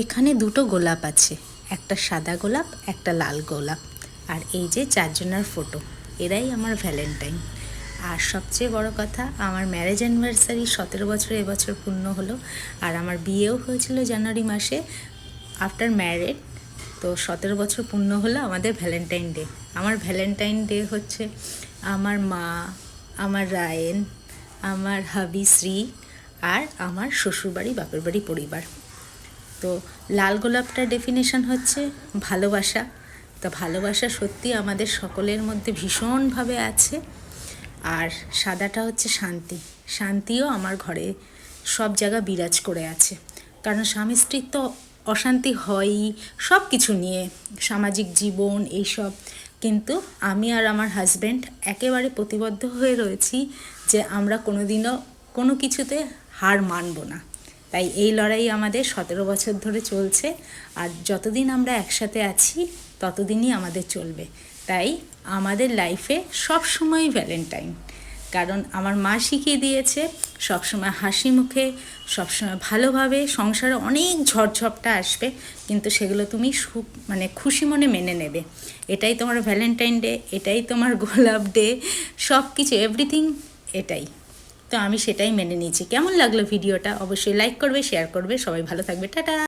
এখানে দুটো গোলাপ আছে, একটা সাদা গোলাপ, একটা লাল গোলাপ। আর এই যে চারজনের ফটো, এরাই আমার ভ্যালেন্টাইন। আর সবচেয়ে বড় কথা, আমার ম্যারেজ অ্যানিভার্সারি 17 বছর এবছর পূর্ণ হলো। আর আমার বিয়েও হয়েছিল জানুয়ারি মাসে, আফটার ম্যারেড। তো 17 বছর পূর্ণ হলো আমাদের ভ্যালেন্টাইন ডে। আমার ভ্যালেন্টাইন ডে হচ্ছে আমার মা, আমার রায়েন, আমার হাবি শ্রী, আর আমার শ্বশুরবাড়ি বাপের বাড়ি পরিবার। তো লাল গোলাপটার ডেফিনেশন হচ্ছে ভালোবাসা। তো ভালোবাসা সত্যি আমাদের সকলের মধ্যে ভীষণভাবে আছে। আর সাদাটা হচ্ছে শান্তি। শান্তিও আমার ঘরে সব জায়গা বিরাজ করে আছে, কারণ স্বামী স্ত্রীর তো অশান্তি হয়ই সব কিছু নিয়ে, সামাজিক জীবন এইসব। কিন্তু আমি আর আমার হাজব্যান্ড একেবারে প্রতিবদ্ধ হয়ে রয়েছি যে আমরা কোনোদিনও কোনো কিছুতে হার মানব না। তাই এই লড়াই আমাদের 17 বছর ধরে চলছে। আর যতদিন আমরা একসাথে আছি ততদিনই আমাদের চলবে। তাই আমাদের লাইফে সবসময় ভ্যালেন্টাইন, কারণ আমার মা শিখিয়ে দিয়েছে সবসময় হাসি মুখে, সবসময় ভালোভাবে। সংসারে অনেক ঝড়ঝপটা আসবে, কিন্তু সেগুলো তুমি খুশি মনে মেনে নেবে। এটাই তোমার ভ্যালেন্টাইন ডে, এটাই তোমার গোলাপ ডে, সব কিছু এভরিথিং এটাই। তো আমি সেটাই মেনে নিয়েছি। কেমন লাগলো ভিডিওটা? অবশ্যই লাইক করবে, শেয়ার করবে। সবাই ভালো থাকবে, টাটা।